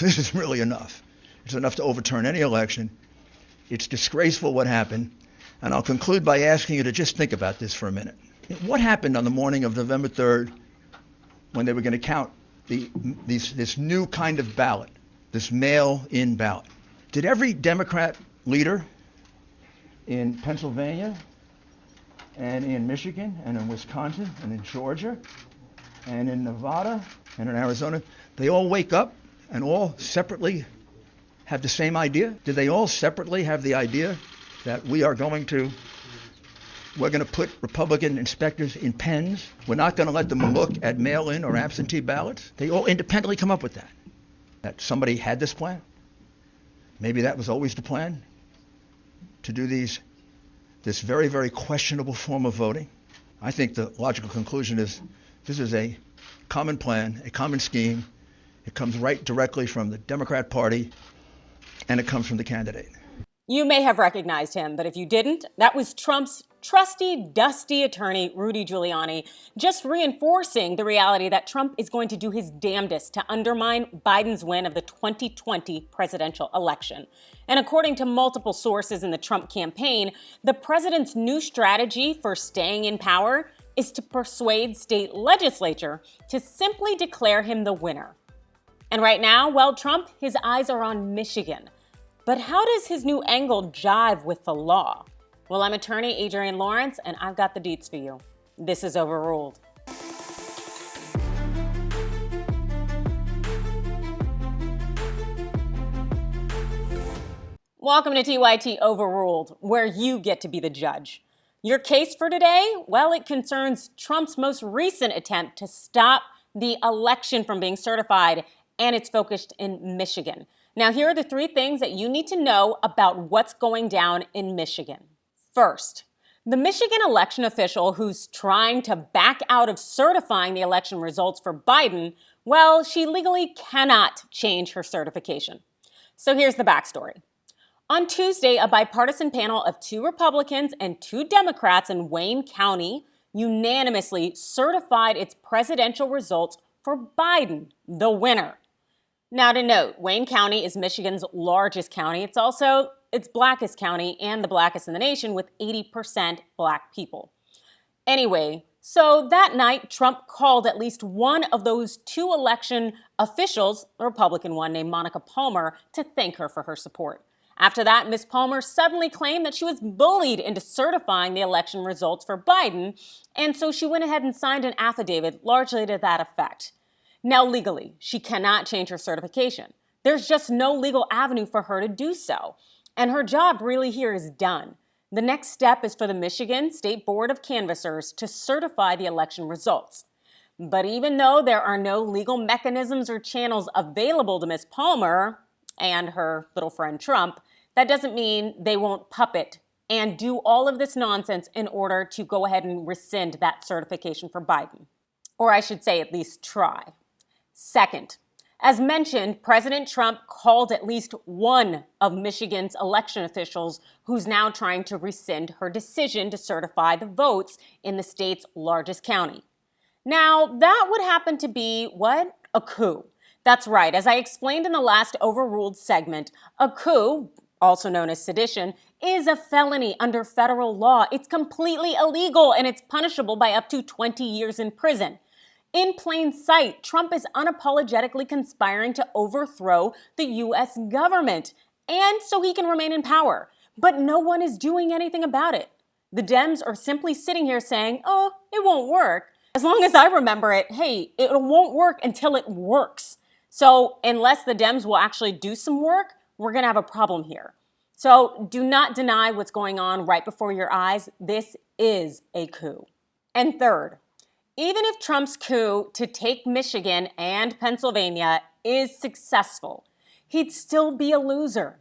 this is really enough. It's enough to overturn any election. It's disgraceful what happened. And I'll conclude by asking you to just think about this for a minute. What happened on the morning of November 3rd when they were going to count this new kind of ballot, this mail-in ballot? Did every Democrat leader in Pennsylvania and in Michigan and in Wisconsin and in Georgia and in Nevada and in Arizona, they all wake up and all separately have the same idea? Did they all separately have the idea that we're going to put Republican inspectors in pens? We're not going to let them look at mail-in or absentee ballots? They all independently come up with that. That somebody had this plan? Maybe that was always the plan? To do this very, very questionable form of voting? I think the logical conclusion is this is a common plan, a common scheme. It comes right directly from the Democrat Party, and it comes from the candidate. You may have recognized him, but if you didn't, that was Trump's trusty, dusty attorney, Rudy Giuliani, just reinforcing the reality that Trump is going to do his damnedest to undermine Biden's win of the 2020 presidential election. And according to multiple sources in the Trump campaign, the president's new strategy for staying in power is to persuade state legislature to simply declare him the winner. And right now, well, Trump, his eyes are on Michigan. But how does his new angle jive with the law? Well, I'm attorney Adrienne Lawrence, and I've got the deets for you. This is Overruled. Welcome to TYT Overruled, where you get to be the judge. Your case for today? Well, it concerns Trump's most recent attempt to stop the election from being certified, and it's focused in Michigan. Now, here are the 3 things that you need to know about what's going down in Michigan. First, the Michigan election official who's trying to back out of certifying the election results for Biden, well, she legally cannot change her certification. So here's the backstory. On Tuesday, a bipartisan panel of 2 Republicans and 2 Democrats in Wayne County unanimously certified its presidential results for Biden, the winner. Now to note, Wayne County is Michigan's largest county. It's also its blackest county and the blackest in the nation with 80% black people. Anyway, so that night, Trump called at least one of those 2 election officials, a Republican one named Monica Palmer, to thank her for her support. After that, Ms. Palmer suddenly claimed that she was bullied into certifying the election results for Biden, and so she went ahead and signed an affidavit largely to that effect. Now, legally, she cannot change her certification. There's just no legal avenue for her to do so. And her job really here is done. The next step is for the Michigan State Board of Canvassers to certify the election results. But even though there are no legal mechanisms or channels available to Ms. Palmer and her little friend Trump, that doesn't mean they won't puppet and do all of this nonsense in order to go ahead and rescind that certification for Biden. Or I should say at least try. Second, as mentioned, President Trump called at least one of Michigan's election officials who's now trying to rescind her decision to certify the votes in the state's largest county. Now, that would happen to be, what? A coup. That's right. As I explained in the last Overruled segment, a coup, also known as sedition, is a felony under federal law. It's completely illegal and it's punishable by up to 20 years in prison. In plain sight, Trump is unapologetically conspiring to overthrow the U.S. government, and so he can remain in power. But no one is doing anything about it. The Dems are simply sitting here saying, oh, it won't work. As long as I remember it, hey, it won't work until it works. So unless the Dems will actually do some work, we're going to have a problem here. So do not deny what's going on right before your eyes. This is a coup. And third, even if Trump's coup to take Michigan and Pennsylvania is successful, he'd still be a loser.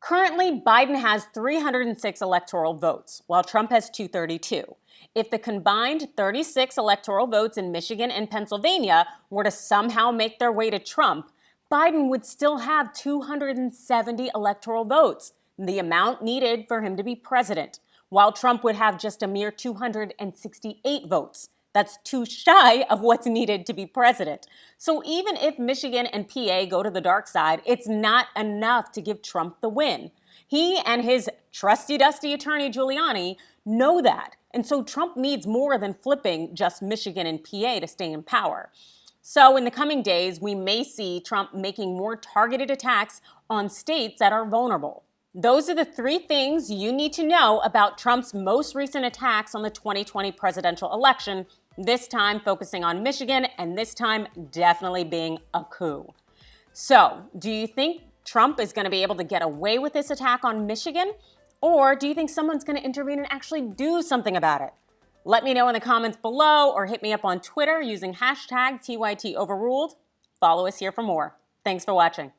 Currently, Biden has 306 electoral votes, while Trump has 232. If the combined 36 electoral votes in Michigan and Pennsylvania were to somehow make their way to Trump, Biden would still have 270 electoral votes, the amount needed for him to be president, while Trump would have just a mere 268 votes. That's too shy of what's needed to be president. So even if Michigan and PA go to the dark side, it's not enough to give Trump the win. He and his trusty-dusty attorney Giuliani know that. And so Trump needs more than flipping just Michigan and PA to stay in power. So in the coming days, we may see Trump making more targeted attacks on states that are vulnerable. Those are the three things you need to know about Trump's most recent attacks on the 2020 presidential election, this time focusing on Michigan, and this time definitely being a coup. So, do you think Trump is going to be able to get away with this attack on Michigan? Or do you think someone's going to intervene and actually do something about it? Let me know in the comments below or hit me up on Twitter using hashtag TYTOverruled. Follow us here for more. Thanks for watching.